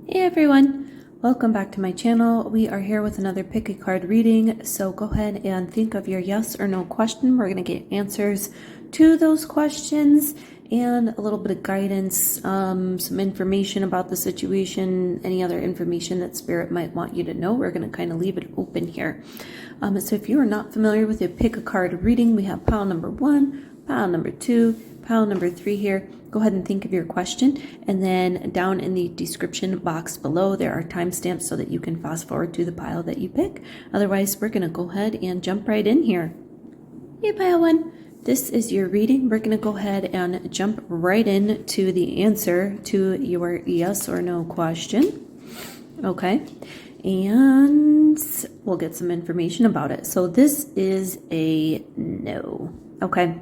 Hey everyone, welcome back to my channel. We are here with another pick a card reading, so go ahead and think of your yes or no question. We're going to get answers to those questions and a little bit of guidance, some information about the situation, any other information that Spirit might want you to know. We're going to kind of leave it open here. So if you are not familiar with a pick a card reading, we have pile number 1, pile number 2, pile number 3 here. Go ahead and think of your question, and then down in the description box below there are timestamps so that you can fast forward to the pile that you pick. Otherwise, we're going to go ahead and jump right in here. Hey pile 1, this is your reading. We're going to go ahead and jump right in to the answer to your yes or no question. Okay, and we'll get some information about it. So this is a no. Okay.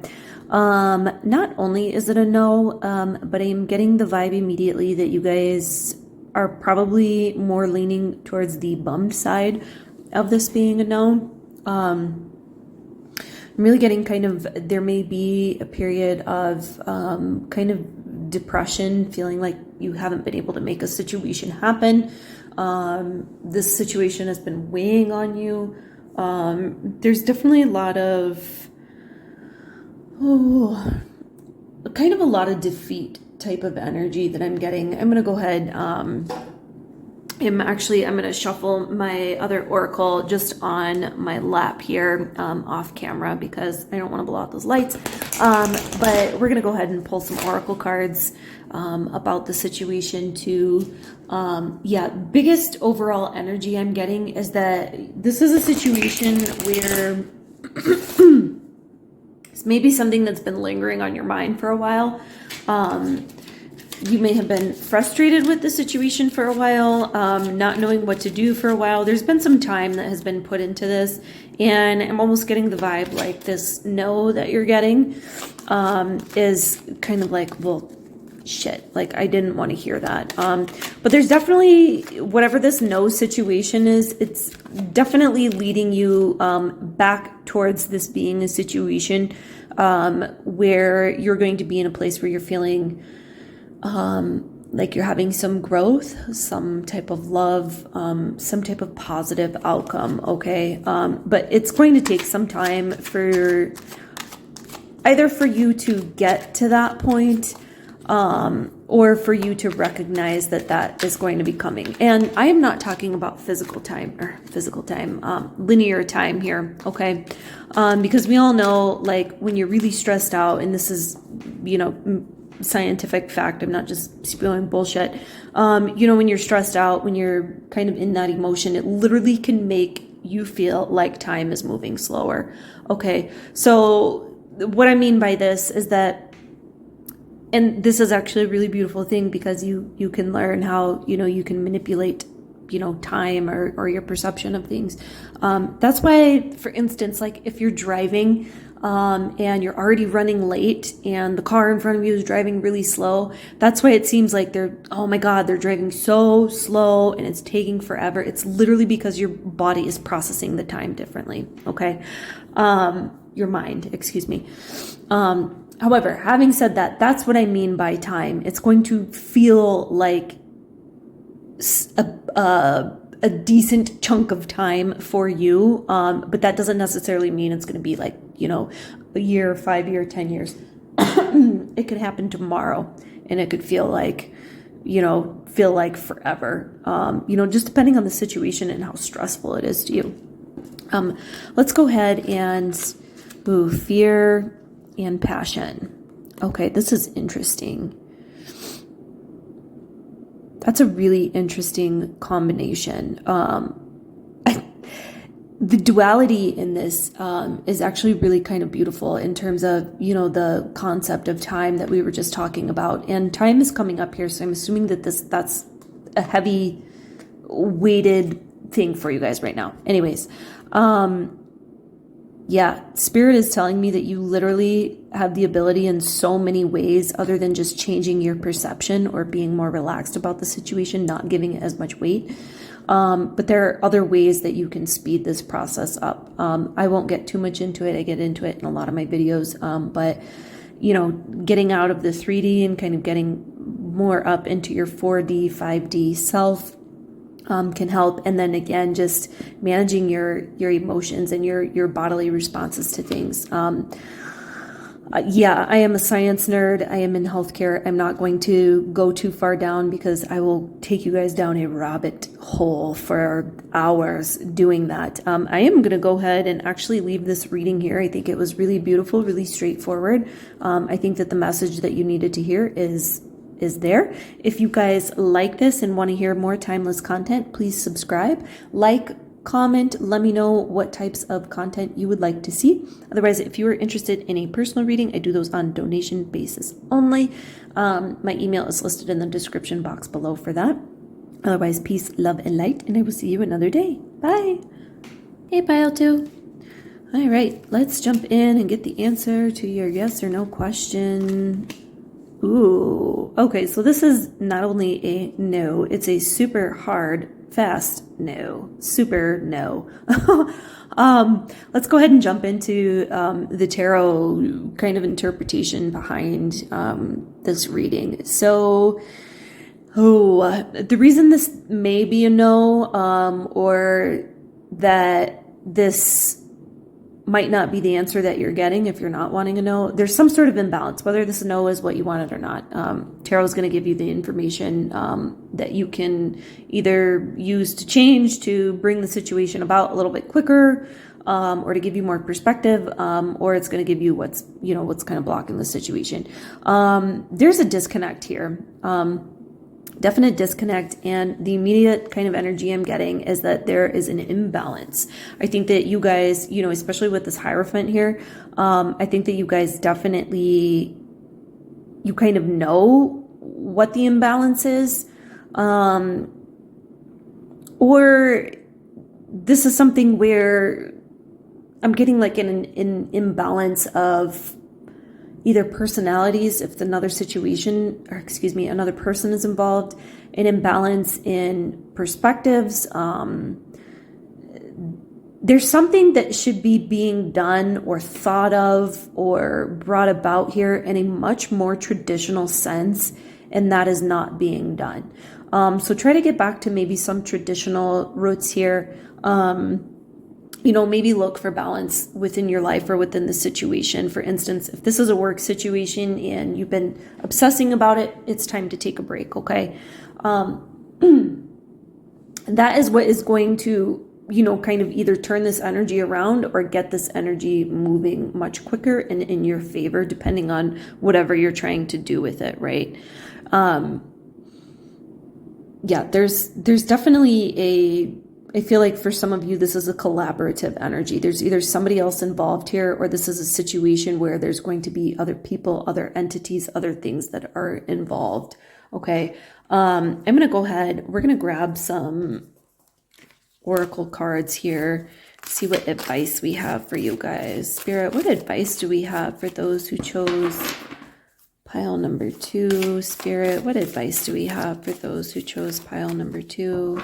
Not only is it a no, but I'm getting the vibe immediately that you guys are probably more leaning towards the bummed side of this being a no. I'm really getting kind of, there may be a period of kind of depression, feeling like you haven't been able to make a situation happen. This situation has been weighing on you. There's definitely a lot of kind of a lot of defeat type of energy that I'm getting. I'm going to go ahead. I'm going to shuffle my other oracle just on my lap here off camera because I don't want to blow out those lights. But we're going to go ahead and pull some oracle cards about the situation too. Biggest overall energy I'm getting is that this is a situation where maybe something that's been lingering on your mind for a while. You may have been frustrated with the situation for a while, not knowing what to do for a while. There's been some time that has been put into this, and I'm almost getting the vibe like this no that you're getting is kind of like, well, shit, like I didn't want to hear that. But there's definitely, whatever this no situation is, it's definitely leading you back towards this being a situation where you're going to be in a place where you're feeling like you're having some growth, some type of love, some type of positive outcome. Okay. But it's going to take some time for either for you to get to that point, or for you to recognize that that is going to be coming. And I am not talking about linear time here, okay? Because we all know, like, when you're really stressed out, and this is, scientific fact, I'm not just spewing bullshit. When you're stressed out, when you're kind of in that emotion, it literally can make you feel like time is moving slower, okay? So what I mean by this is that, and this is actually a really beautiful thing because you can learn how, you can manipulate, time or your perception of things. That's why, for instance, like if you're driving and you're already running late and the car in front of you is driving really slow, that's why it seems like they're driving so slow and it's taking forever. It's literally because your body is processing the time differently, okay? Your mind, excuse me. However, having said that, that's what I mean by time. It's going to feel like a decent chunk of time for you, but that doesn't necessarily mean it's going to be like, a year, 5 year, 10 years. It could happen tomorrow, and it could feel like, forever, just depending on the situation and how stressful it is to you. Let's go ahead and fear and passion. Okay, this is interesting. That's a really interesting combination. The duality in this is actually really kind of beautiful in terms of, the concept of time that we were just talking about. And time is coming up here, so I'm assuming that that's a heavy weighted thing for you guys right now. Anyways, Spirit is telling me that you literally have the ability in so many ways other than just changing your perception or being more relaxed about the situation, not giving it as much weight. But there are other ways that you can speed this process up. I won't get too much into it. I get into it in a lot of my videos. But, getting out of the 3D and kind of getting more up into your 4D, 5D self can help. And then again, just managing your emotions and your bodily responses to things. Yeah, I am a science nerd. I am in healthcare. I'm not going to go too far down because I will take you guys down a rabbit hole for hours doing that. I am going to go ahead and actually leave this reading here. I think it was really beautiful, really straightforward. I think that the message that you needed to hear is there. If you guys like this and want to hear more timeless content, please subscribe, comment, let me know what types of content you would like to see. Otherwise, if you are interested in a personal reading, I do those on donation basis only. My email is listed in the description box below for that. Otherwise, peace, love, and light, and I will see you another day. Bye. Hey, Pile 2. All right, let's jump in and get the answer to your yes or no question. Ooh, okay, so this is not only a no, it's a super hard, fast no, super no. Let's go ahead and jump into the tarot kind of interpretation behind this reading. So, the reason this may be a no, or that this might not be the answer that you're getting if you're not wanting a no. There's some sort of imbalance, whether this no is what you wanted or not. Tarot is going to give you the information that you can either use to change, to bring the situation about a little bit quicker, or to give you more perspective, or it's going to give you what's kind of blocking the situation. There's a disconnect here. Definite disconnect, and the immediate kind of energy I'm getting is that there is an imbalance. I think that you guys, especially with this Hierophant here, I think that you guys definitely, you kind of know what the imbalance is, or this is something where I'm getting like an imbalance of either personalities, if another person is involved, an imbalance in perspectives. There's something that should be being done or thought of or brought about here in a much more traditional sense, and that is not being done. So try to get back to maybe some traditional roots here. Maybe look for balance within your life or within the situation. For instance, if this is a work situation and you've been obsessing about it, it's time to take a break, okay? That is what is going to, kind of either turn this energy around or get this energy moving much quicker and in your favor, depending on whatever you're trying to do with it, right? There's definitely I feel like for some of you, this is a collaborative energy. There's either somebody else involved here, or this is a situation where there's going to be other people, other entities, other things that are involved. Okay. I'm going to go ahead. We're going to grab some oracle cards here, see what advice we have for you guys. Spirit, what advice do we have for those who chose pile number 2? Spirit, what advice do we have for those who chose pile number 2?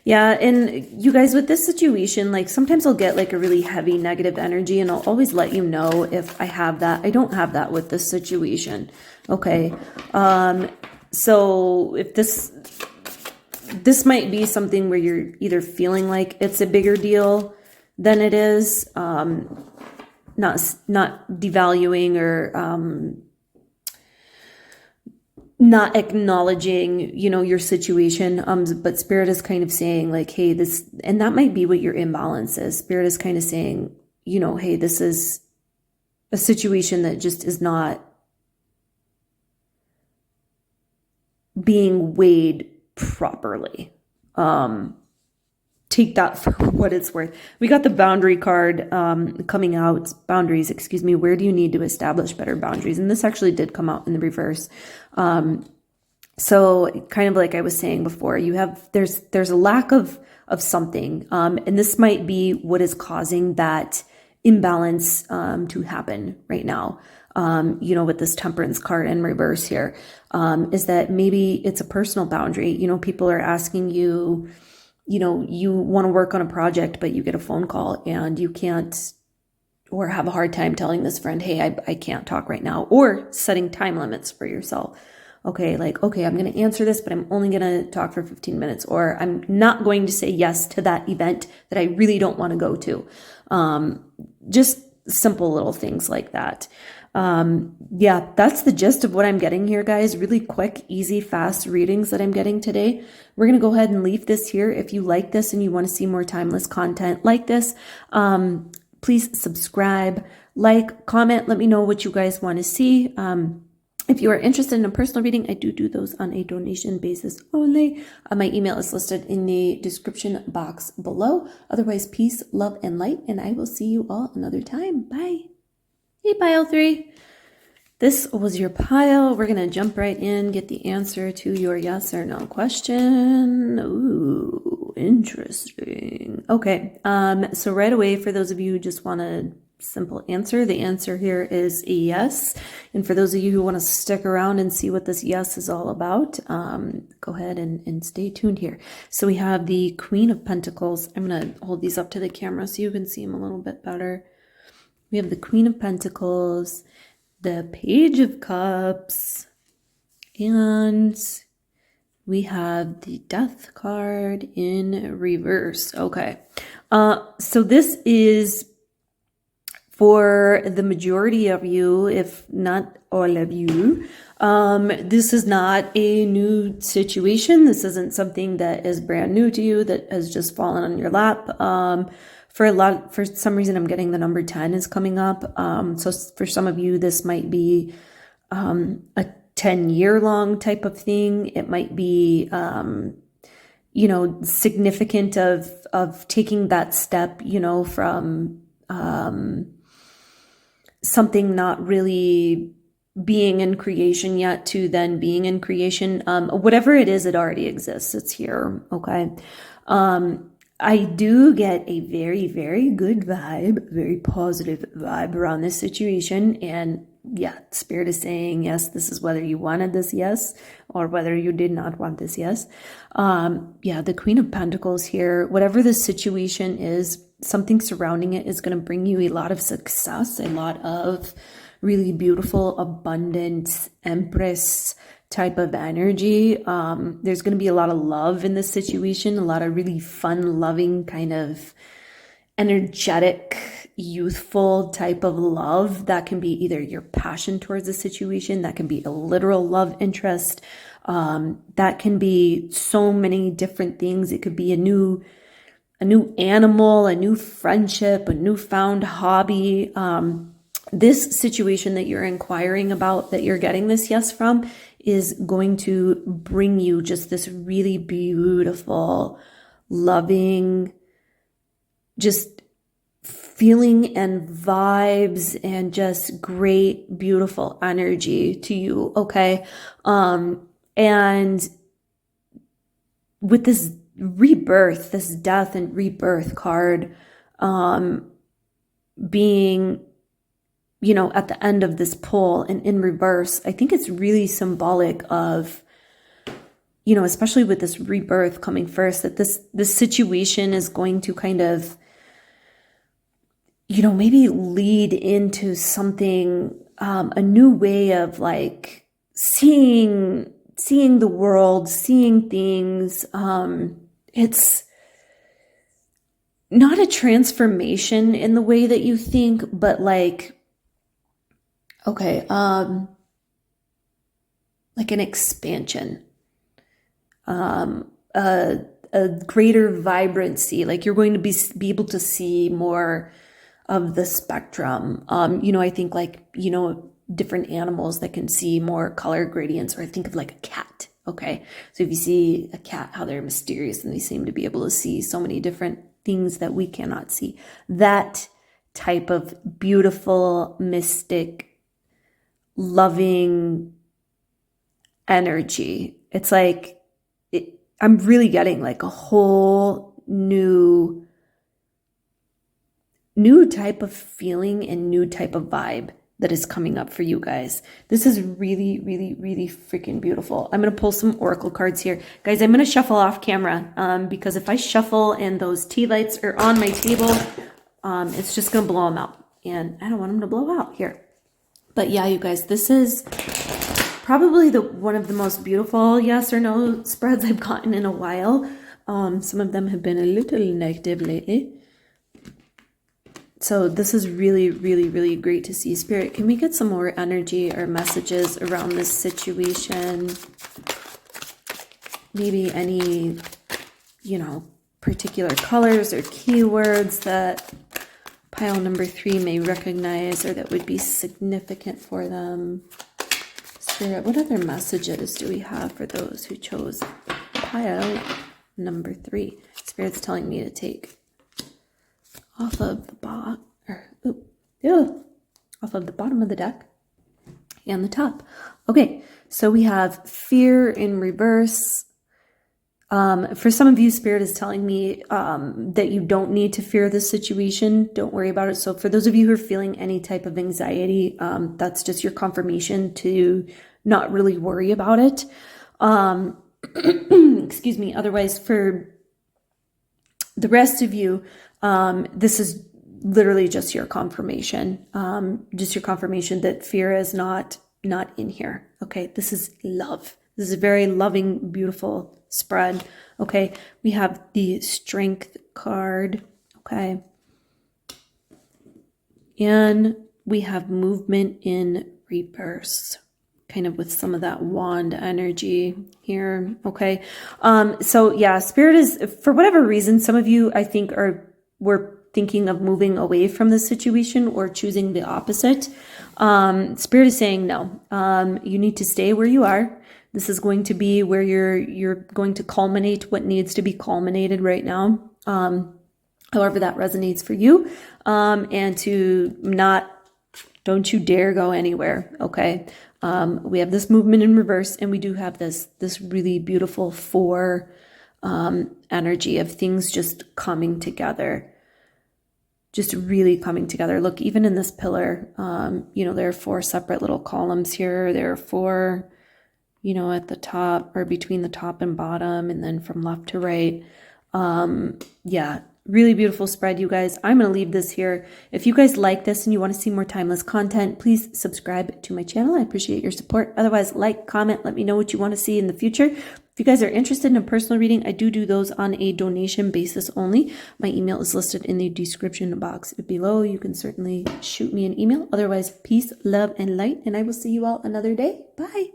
Yeah, and you guys, with this situation, like sometimes I'll get like a really heavy negative energy, and I'll always let you know if I have that. I don't have that with this situation. Okay. So if this might be something where you're either feeling like it's a bigger deal than it is, not devaluing or not acknowledging, your situation. But Spirit is kind of saying like, hey, this, and that might be what your imbalance is. Spirit is kind of saying, hey, this is a situation that just is not being weighed properly. Take that for what it's worth. We got the boundary card coming out. Boundaries, excuse me. Where do you need to establish better boundaries? And this actually did come out in the reverse. So kind of like I was saying before, there's a lack of something. And this might be what is causing that imbalance to happen right now. With this Temperance card in reverse here, is that maybe it's a personal boundary. People are asking you, you want to work on a project, but you get a phone call and you can't or have a hard time telling this friend, hey, I can't talk right now, or setting time limits for yourself. Okay, like, okay, I'm going to answer this, but I'm only going to talk for 15 minutes, or I'm not going to say yes to that event that I really don't want to go to. Just simple little things like that. Yeah, that's the gist of what I'm getting here, guys. Really quick, easy, fast readings that I'm getting today. We're going to go ahead and leave this here. If you like this and you want to see more timeless content like this, please subscribe, like, comment, let me know what you guys want to see. If you are interested in a personal reading, I do those on a donation basis only. My email is listed in the description box below. Otherwise, peace, love, and light, and I will see you all another time. Bye. Hey, pile 3. This was your pile. We're going to jump right in, get the answer to your yes or no question. Ooh, interesting. Okay, so right away, for those of you who just want a simple answer, the answer here is a yes. And for those of you who want to stick around and see what this yes is all about, go ahead and stay tuned here. So we have the Queen of Pentacles. I'm going to hold these up to the camera so you can see them a little bit better. We have the Queen of Pentacles, the Page of Cups, and we have the Death card in reverse. Okay. So this is for the majority of you, if not all of you. This is not a new situation. This isn't something that is brand new to you, that has just fallen on your lap. For some reason, I'm getting the number 10 is coming up. So for some of you, this might be a 10-year-long type of thing. It might be, significant of taking that step, from something not really being in creation yet to then being in creation. Whatever it is, it already exists. It's here. Okay. I do get a very, very good vibe, very positive vibe around this situation. And yeah, Spirit is saying, yes, this is whether you wanted this yes, or whether you did not want this yes. Yeah, the Queen of Pentacles here, whatever the situation is, something surrounding it is going to bring you a lot of success, a lot of really beautiful, abundant Empress type of energy. There's going to be a lot of love in this situation, a lot of really fun, loving, kind of energetic, youthful type of love that can be either your passion towards a situation, that can be a literal love interest, that can be so many different things. It could be a new animal, a new friendship, a newfound hobby. This situation that you're inquiring about, that you're getting this yes from, is going to bring you just this really beautiful, loving, just feeling and vibes and just great, beautiful energy to you. Okay. And with this rebirth, this death and rebirth card, being, at the end of this pull and in reverse, I think it's really symbolic of, especially with this rebirth coming first, that this situation is going to kind of, maybe lead into something, a new way of like seeing the world, seeing things. It's not a transformation in the way that you think, but like, okay, like an expansion, a greater vibrancy. Like you're going to be able to see more of the spectrum. I think like, different animals that can see more color gradients, or I think of like a cat. Okay. So if you see a cat, how they're mysterious and they seem to be able to see so many different things that we cannot see. That type of beautiful, mystic, loving energy. It's like, I'm really getting like a whole new type of feeling and new type of vibe that is coming up for you guys. This is really, really, really freaking beautiful. I'm going to pull some oracle cards here. Guys, I'm going to shuffle off camera because if I shuffle and those tea lights are on my table, it's just going to blow them out. and I don't want them to blow out here. But yeah, you guys, this is probably one of the most beautiful yes or no spreads I've gotten in a while. Some of them have been a little negative lately. So this is really, really, really great to see. Spirit, can we get some more energy or messages around this situation? Maybe any, particular colors or keywords that pile number 3 may recognize or that would be significant for them. Spirit, what other messages do we have for those who chose pile number 3? Spirit's telling me to take off of the bottom of the deck and the top. Okay, so we have fear in reverse. For some of you, Spirit is telling me that you don't need to fear this situation. Don't worry about it. So for those of you who are feeling any type of anxiety, that's just your confirmation to not really worry about it. Excuse me. Otherwise, for the rest of you, this is literally just your confirmation. Just your confirmation that fear is not in here. Okay, this is love. This is a very loving, beautiful spread. Okay, we have the Strength card. Okay, and we have movement in reverse, kind of with some of that wand energy here. Okay, so yeah, Spirit is, for whatever reason, some of you I think were thinking of moving away from the situation or choosing the opposite. Spirit is saying no. You need to stay where you are. This is going to be where you're going to culminate what needs to be culminated right now. However that resonates for you. And don't you dare go anywhere. Okay. We have this movement in reverse, and we do have this really beautiful 4 energy of things just coming together. Just really coming together. Look, even in this pillar, there are 4 separate little columns here. There are 4, at the top or between the top and bottom, and then from left to right. Yeah, really beautiful spread, you guys. I'm going to leave this here. If you guys like this and you want to see more timeless content, please subscribe to my channel. I appreciate your support. Otherwise, like, comment, let me know what you want to see in the future. If you guys are interested in a personal reading, I do those on a donation basis only. My email is listed in the description box below. You can certainly shoot me an email. Otherwise, peace, love, and light, and I will see you all another day. Bye.